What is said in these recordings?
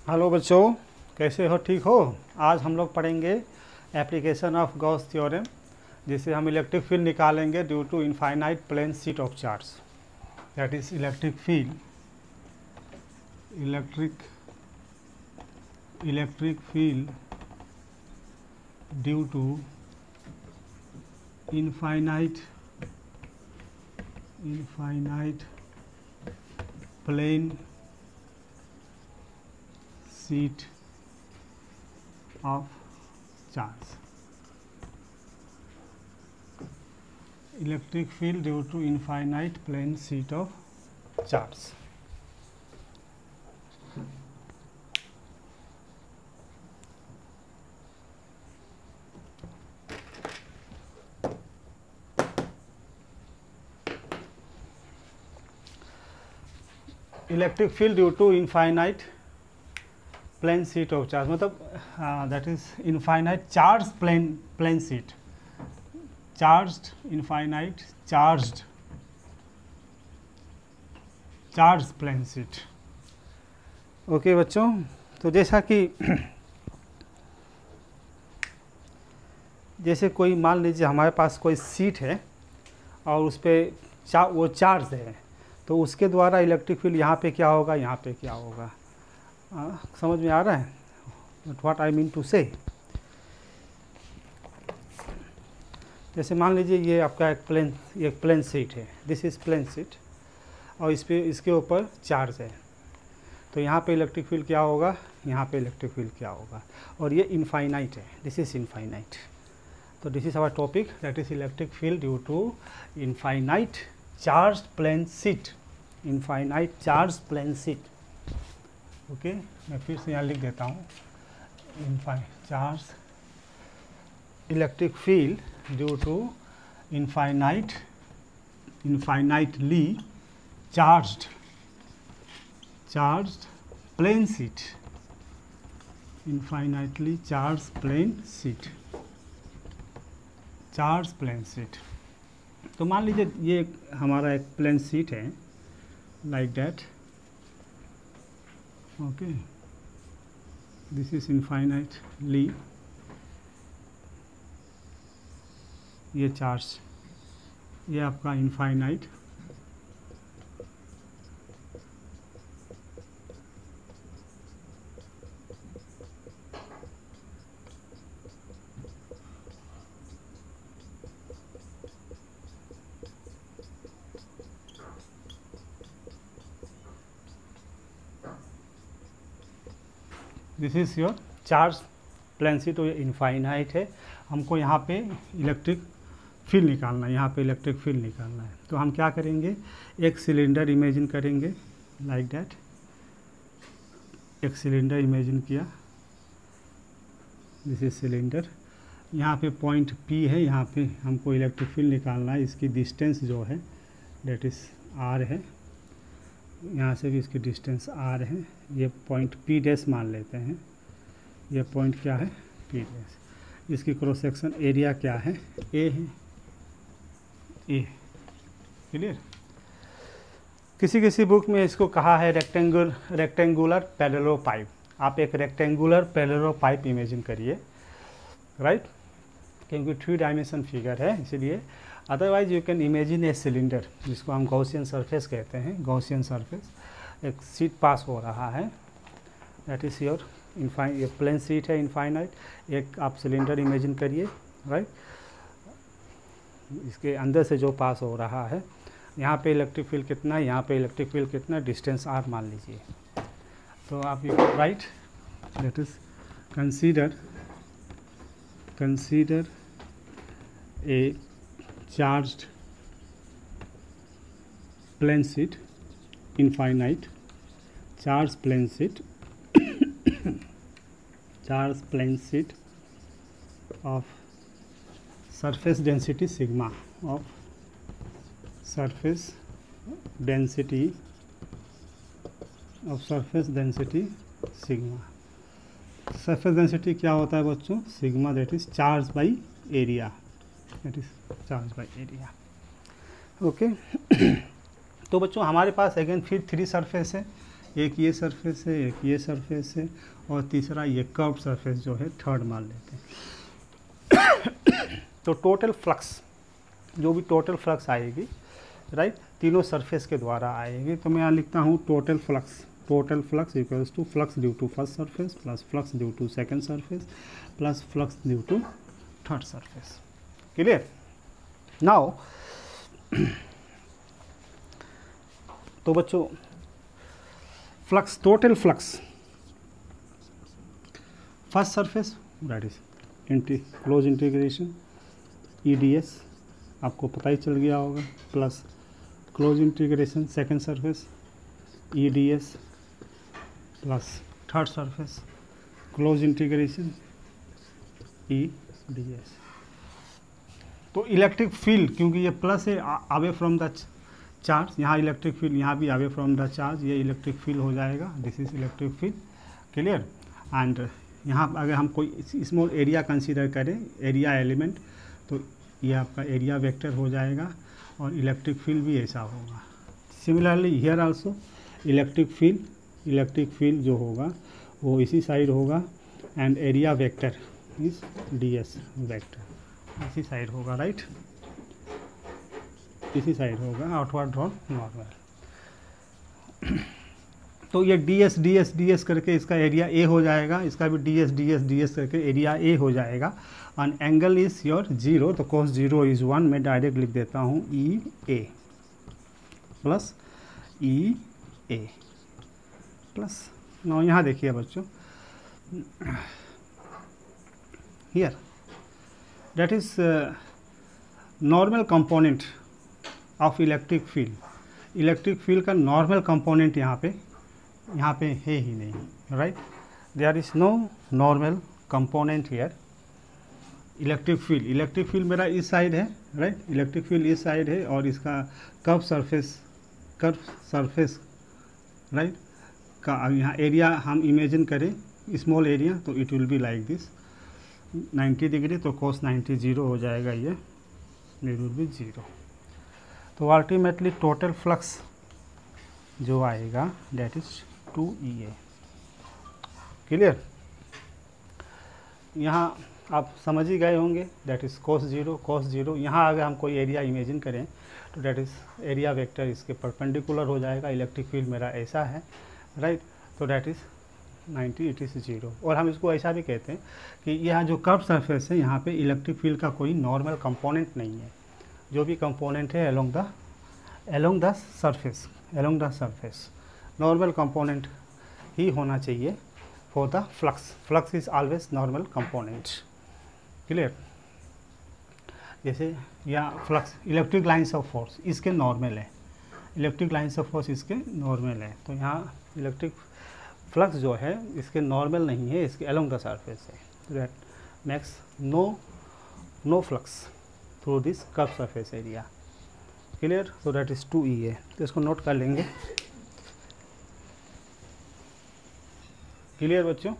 Hello बच्चों, कैसे हो? ठीक हो? आज हम लोग पढ़ेंगे एप्लीकेशन ऑफ गॉस थ्योरम, जिससे हम इलेक्ट्रिक फील्ड निकालेंगे due to infinite plane sheet of charge. That is electric field due to infinite plane sheet of charge. Electric field due to infinite plane sheet of charge. Electric field due to infinite plane sheet of charge, मतलब that is infinite charge plane sheet, charge plane sheet. Okay बच्चों, तो जैसा कि जैसे कोई मान लीजिए हमारे पास कोई शीट है और उस पर वो चार्ज है, तो उसके द्वारा इलेक्ट्रिक फील्ड यहाँ पे क्या होगा, यहाँ पे क्या होगा। समझ में आ रहा है व्हाट आई मीन टू से? जैसे मान लीजिए ये आपका एक प्लेन शीट है, दिस इज प्लेन शीट, और इसके ऊपर चार्ज है, तो यहाँ पे इलेक्ट्रिक फील्ड क्या होगा, यहाँ पे इलेक्ट्रिक फील्ड क्या होगा। और ये इनफाइनाइट है, दिस इज इनफाइनाइट। तो this is our topic, that is electric field due to infinite charge plane sheet, infinite charge plane sheet. Okay, मैं फिर से यहाँ लिख देता हूँ, charge electric field due to infinitely charged plane sheet, infinitely charge plane sheet. तो मान लीजिए ये हमारा एक प्लेन शीट है, like that. Okay, this is infinitely, ये चार्ज, ये आपका infinite, this is your charge plane sheet. तो ये इनफाइनाइट है, हमको यहाँ पे इलेक्ट्रिक फील्ड निकालना है, यहाँ पे इलेक्ट्रिक फील्ड निकालना है। तो हम क्या करेंगे, एक सिलेंडर इमेजिन करेंगे, लाइक दैट। एक सिलेंडर इमेजिन किया, दिस इज सिलेंडर। यहाँ पे पॉइंट P है, यहाँ पे हमको इलेक्ट्रिक फील्ड निकालना है। इसकी डिस्टेंस जो है डेट इज R है, यहाँ से भी इसकी डिस्टेंस R है। ये पॉइंट P डैश मान लेते हैं, ये पॉइंट क्या है, P डैश। इसकी क्रॉस सेक्शन एरिया क्या है, A है, A। क्लियर? किसी बुक में इसको कहा है रेक्टेंगुलर पैरेलल पाइप। आप एक रेक्टेंगुलर पैरेलल पाइप इमेजिन करिए, राइट, क्योंकि 3 डायमेंशन फिगर है इसलिए। Otherwise you can imagine a cylinder, जिसको हम गॉसियन सरफेस कहते हैं, गॉसियन सरफेस। एक शीट पास हो रहा है, दैट इज योर ये प्लेन शीट है इनफाइनाइट। एक आप सिलेंडर इमेजिन करिए, राइट। इसके अंदर से जो पास हो रहा है, यहाँ पे इलेक्ट्रिक फील्ड कितना है, यहाँ पे इलेक्ट्रिक फील्ड कितना, डिस्टेंस R मान लीजिए। तो आप ये right, that is consider a charged plane sheet, infinite charge plane sheet of surface density sigma, of surface density sigma। Surface density क्या होता है बच्चों, sigma, that is charge by area, okay. तो बच्चों हमारे पास अगेन फिर 3 सरफेस है, एक ये सरफेस है, एक ये सरफेस है, और तीसरा ये कर्व सरफेस जो है थर्ड मान लेते हैं। तो टोटल फ्लक्स, जो भी टोटल फ्लक्स आएगी, राइट, तीनों सरफेस के द्वारा आएगी। तो मैं यहाँ लिखता हूँ total flux equals to flux due to first surface plus flux due to second surface plus flux due to third surface. Clear? Now तो बच्चों flux, total flux first surface that is close integration EDS, आपको पता ही चल गया होगा, plus close integration second surface EDS plus third surface close integration EDS। तो electric field, क्योंकि ये प्लस है अवे फ्रॉम द चार्ज, यहाँ इलेक्ट्रिक फील्ड, यहाँ भी अवे फ्रॉम द चार्ज, ये इलेक्ट्रिक फील्ड हो जाएगा, this is electric field. Clear? And यहाँ अगर हम कोई स्मॉल एरिया कंसीडर करें, एरिया एलिमेंट, तो ये आपका एरिया वेक्टर हो जाएगा और इलेक्ट्रिक फील्ड भी ऐसा होगा। Similarly here also electric field जो होगा वो इसी साइड होगा and area vector is DS vector, इसी साइड होगा, राइट, इसी साइड होगा, आउटवर्ड और नॉर्मल। तो ये DS करके इसका एरिया A हो जाएगा, इसका भी DS करके एरिया A हो जाएगा। एंड एंगल इज योर 0, तो cos 0 इज़ 1, मैं डायरेक्ट लिख देता हूँ EA plus EA plus. Now यहाँ देखिए बच्चों, here that is normal component of electric field का नॉर्मल कंपोनेंट यहाँ पे है ही नहीं, right, there is no normal component here. Electric field मेरा इस साइड है, राइट, इलेक्ट्रिक फील्ड इस साइड है और इसका कर्व सरफेस राइट का यहाँ एरिया हम इमेजिन करें स्मॉल एरिया, तो it will be like this 90 degree, तो cos 90 0 हो जाएगा, ये विल बी 0। तो अल्टीमेटली टोटल फ्लक्स जो आएगा दैट इज 2EA। क्लियर? यहाँ आप समझ ही गए होंगे, दैट इज cos 0। यहाँ अगर हम कोई एरिया इमेजिन करें तो दैट इज एरिया वेक्टर इसके परपेंडिकुलर हो जाएगा, इलेक्ट्रिक फील्ड मेरा ऐसा है, राइट, तो दैट इज 90, इट इज़ 0। और हम इसको ऐसा भी कहते हैं कि यहाँ जो कर्व सरफेस है, यहाँ पे इलेक्ट्रिक फील्ड का कोई नॉर्मल कंपोनेंट नहीं है, जो भी कंपोनेंट है along the surface normal component ही होना चाहिए for the flux is always normal component. Clear? जैसे यहाँ flux electric lines of force इसके नॉर्मल है, तो यहाँ इलेक्ट्रिक फ्लक्स जो है इसके नॉर्मल नहीं है, इसके अलोंग द सरफेस है, that makes no flux through this curve surface area. Clear? So that is 2EA। तो इसको नोट कर लेंगे। क्लियर बच्चों?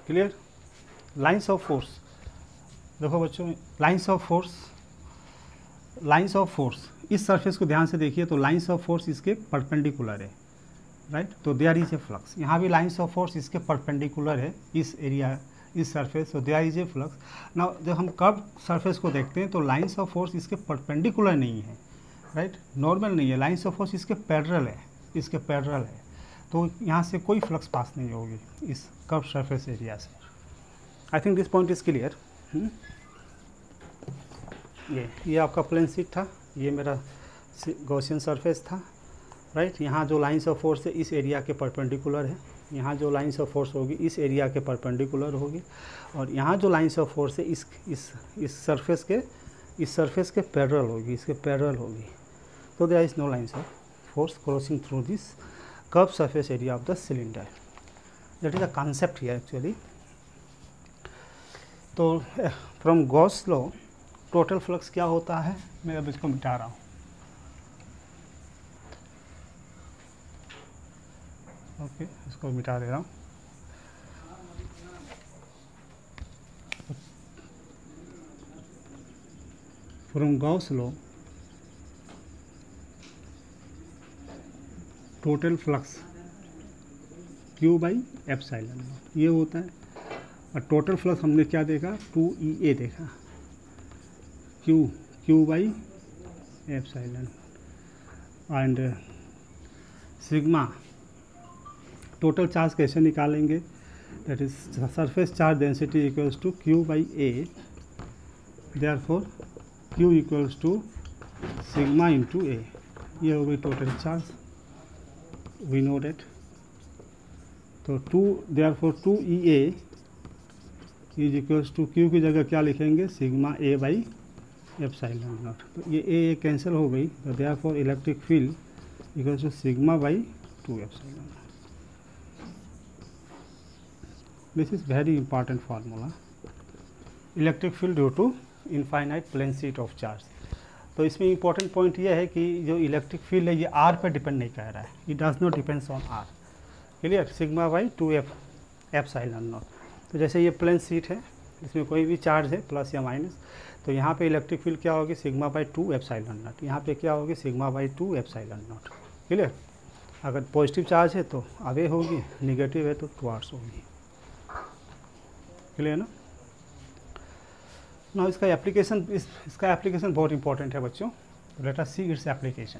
क्लियर? लाइन्स ऑफ फोर्स, देखो बच्चों, लाइन्स ऑफ फोर्स इस सरफेस को ध्यान से देखिए, तो लाइन्स ऑफ फोर्स इसके परपेंडिकुलर है, राइट, तो देयर इज ए फ्लक्स। यहाँ भी लाइन्स ऑफ फोर्स इसके परपेंडिकुलर है, इस एरिया, इस सरफेस, तो there is a flux. Now जब हम कर्व सरफेस को देखते हैं तो लाइन्स ऑफ फोर्स इसके परपेंडिकुलर नहीं है, राइट, नॉर्मल नहीं है, लाइन्स ऑफ फोर्स इसके पैरेलल है, तो यहाँ से कोई फ्लक्स पास नहीं होगी इस कर्व सरफेस एरिया से। I think this point is clear. ये आपका प्लेन शीट था, ये मेरा गॉसियन सरफेस था, राइट। यहाँ जो लाइन्स ऑफ फोर्स है इस एरिया के परपेंडिकुलर है, यहाँ जो लाइन्स ऑफ फोर्स होगी इस एरिया के परपेंडिकुलर होगी, और यहाँ जो लाइन्स ऑफ फोर्स है इस सरफेस के पैरेलल होगी, इसके पैरेलल होगी। तो there is no lines of force crossing through this curve surface area of the cylinder. That is the concept here actually. तो from Gauss law total flux क्या होता है, मैं अब इसको मिटा रहा हूँ। ओके, इसको मिटा दे रहा हूँ। From Gauss law total flux Q by epsilon not ये होता है। और टोटल फ्लक्स हमने क्या देखा 2EA देखा, Q by epsilon. And sigma total charge कैसे निकालेंगे, that is surface charge density equals to Q by A, therefore Q equals to sigma into A। ये हो गई total charge, we know that. तो therefore 2EA is equals to Q की जगह क्या लिखेंगे sigma A by epsilon naught. तो ये A कैंसिल हो गई, तो therefore electric field equals to sigma by 2 epsilon. This is very important formula, electric field due to infinite plane sheet of charge. तो इसमें इंपॉर्टेंट पॉइंट ये है कि जो इलेक्ट्रिक फील्ड है ये R पर डिपेंड नहीं कर रहा है, it does not depends on R। Clear, sigma by 2 epsilon naught. तो जैसे ये प्लेन शीट है, इसमें कोई भी चार्ज है प्लस या माइनस, तो यहाँ पे इलेक्ट्रिक फील्ड क्या होगी सिग्मा बाई 2 एप्सिलॉन नॉट, यहाँ पे क्या होगी sigma by 2 epsilon not. Clear, अगर पॉजिटिव चार्ज है तो अवे होगी, निगेटिव है तो टुवार्ड्स होगी। क्लियर ना। ना इसका एप्लीकेशन बहुत इंपॉर्टेंट है बच्चों, let us see its application.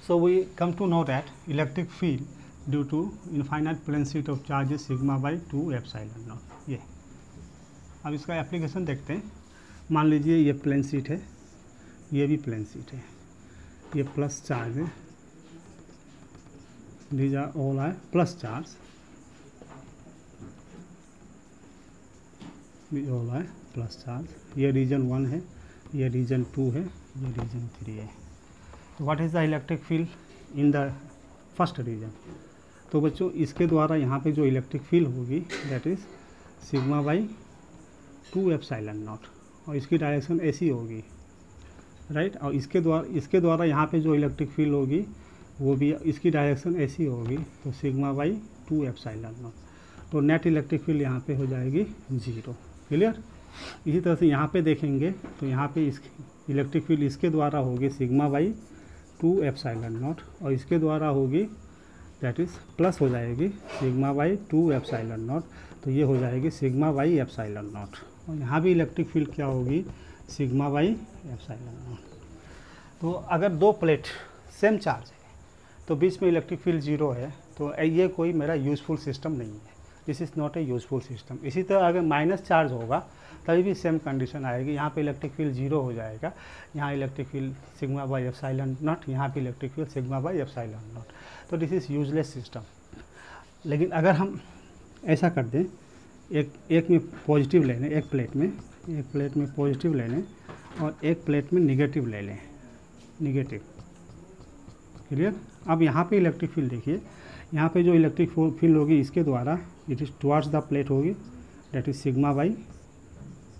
So we come to know that electric field due to infinite plane sheet of charge is sigma by 2 epsilon naught। ये अब इसका एप्लीकेशन देखते हैं। मान लीजिए ये प्लेन शीट है, ये भी प्लेन शीट है, ये प्लस चार्ज है, these are all are plus charge, all are plus charge. ये रीजन 1 है, ये रीजन 2 है, ये रीजन 3 है। What is the electric field in the first region. तो बच्चों इसके द्वारा यहाँ पे जो इलेक्ट्रिक फील्ड होगी that is sigma by 2 epsilon naught, और इसकी डायरेक्शन ऐसी होगी, राइट। और इसके द्वारा यहाँ पे जो इलेक्ट्रिक फील्ड होगी वो भी इसकी डायरेक्शन ऐसी होगी, तो सिग्मा बाई 2 एप्सिलॉन नॉट। तो नेट इलेक्ट्रिक फील्ड यहाँ पे हो जाएगी 0। क्लियर। इसी तरह से यहाँ पे देखेंगे तो यहाँ पे इस इलेक्ट्रिक फील्ड इसके द्वारा होगी सिग्मा बाई 2 एप्सिलॉन नॉट, और इसके द्वारा होगी दैट इज़ प्लस हो जाएगी सिग्मा बाई 2 एप्सिलॉन नॉट। तो ये हो जाएगी सिग्मा बाई एप्सिलॉन नॉट, और यहाँ भी इलेक्ट्रिक फील्ड क्या होगी सिग्मा बाई एप्सिलॉन नॉट। तो अगर दो प्लेट सेम चार्ज है तो बीच में इलेक्ट्रिक फील्ड 0 है, तो ये कोई मेरा यूज़फुल सिस्टम नहीं है, this is not a useful system. इसी तरह अगर माइनस चार्ज होगा तभी भी सेम कंडीशन आएगी, यहाँ पे इलेक्ट्रिक फील्ड 0 हो जाएगा, यहाँ electric field sigma by epsilon not, यहाँ पे electric field sigma by epsilon naught. तो दिस इज़ यूजलेस सिस्टम। लेकिन अगर हम ऐसा कर दें, एक में पॉजिटिव ले लें, एक प्लेट में पॉजिटिव ले लें और एक प्लेट में निगेटिव ले लें, निगेटिव। क्लियर। अब यहाँ पे इलेक्ट्रिक फील्ड देखिए, यहाँ पे जो इलेक्ट्रिक फील्ड होगी इसके द्वारा it is towards the plate होगी, that is sigma by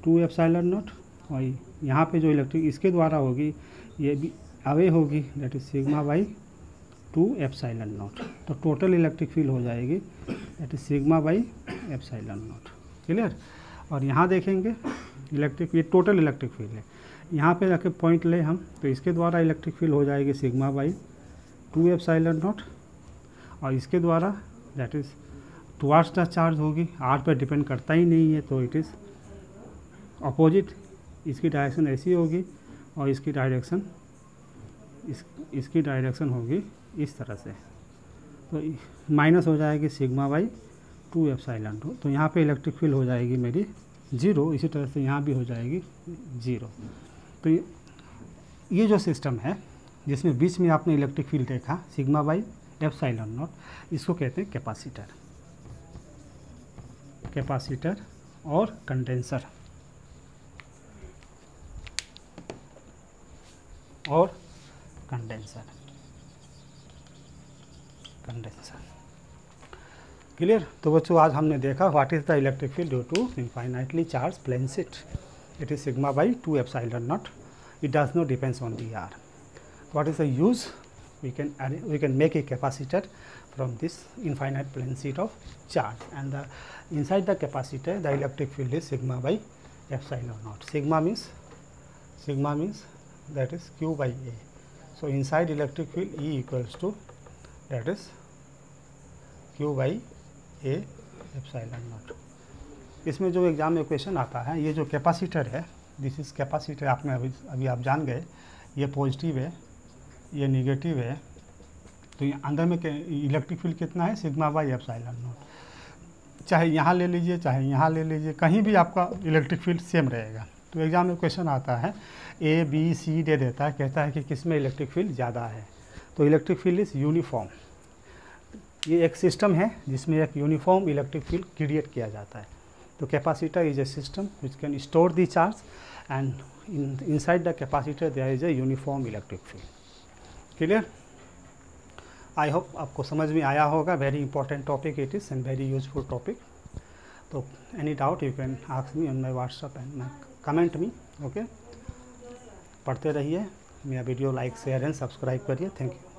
2 epsilon naught, और यहाँ पे जो इलेक्ट्रिक इसके द्वारा होगी ये भी अवे होगी, that is sigma by 2 epsilon naught. तो टोटल इलेक्ट्रिक फील्ड हो जाएगी that is sigma by epsilon not. Clear. और यहाँ देखेंगे इलेक्ट्रिक, ये टोटल इलेक्ट्रिक फील्ड है, यहाँ पे रखे पॉइंट ले हम, तो इसके द्वारा इलेक्ट्रिक फील्ड हो जाएगी सिग्मा बाई 2 एप्सिलॉन नॉट, और इसके द्वारा that is towards the charge होगी, R पर डिपेंड करता ही नहीं है, तो इट इज़ अपोजिट, इसकी डायरेक्शन ऐसी होगी और इसकी डायरेक्शन होगी इस तरह से, तो माइनस हो जाएगी सिग्मा बाई 2 एप्सिलॉन नॉट। तो यहाँ पे इलेक्ट्रिक फील्ड हो जाएगी मेरी 0, इसी तरह से यहाँ भी हो जाएगी 0। तो ये जो सिस्टम है जिसमें बीच में आपने इलेक्ट्रिक फील्ड देखा सिग्मा बाई एप्सिलॉन नॉट, इसको कहते हैं कैपेसिटर और कंडेंसर क्लियर। तो बच्चों आज हमने देखा what is the electric field due to infinitely charge plane sheet, it is sigma by 2 epsilon naught, it does not depends on the R। What is the use we can make a capacitor from this infinite plane sheet of charge, and inside the capacitor the electric field is sigma by epsilon naught. Sigma means that is Q by A. So inside electric field E equals to that is Q by A epsilon naught. इसमें जो exam में question आता है, ये जो capacitor है, this is capacitor, आपने अभी आप जान गए, ये पॉजिटिव है, ये निगेटिव है, तो ये अंदर में इलेक्ट्रिक फील्ड कितना है, सिग्मा बाई एप्सिलॉन नॉट। चाहे यहाँ ले लीजिए, चाहे यहाँ ले लीजिए, कहीं भी आपका इलेक्ट्रिक फील्ड सेम रहेगा। तो एग्जाम में क्वेश्चन आता है, ए बी सी दे देता है, कहता है कि किस में इलेक्ट्रिक फील्ड ज़्यादा है। तो इलेक्ट्रिक फील्ड इज़ यूनिफॉर्म। ये एक सिस्टम है जिसमें एक यूनिफॉर्म इलेक्ट्रिक फील्ड क्रिएट किया जाता है। तो capacitor is a system which can store the charge, and inside the capacitor there is a uniform electric field. Clear? I hope आपको समझ में आया होगा। Very important topic it is and very useful topic. तो any doubt you can ask me on my WhatsApp and comment me. Okay? पढ़ते रहिए, मेरा video like share and subscribe करिए। Thank you.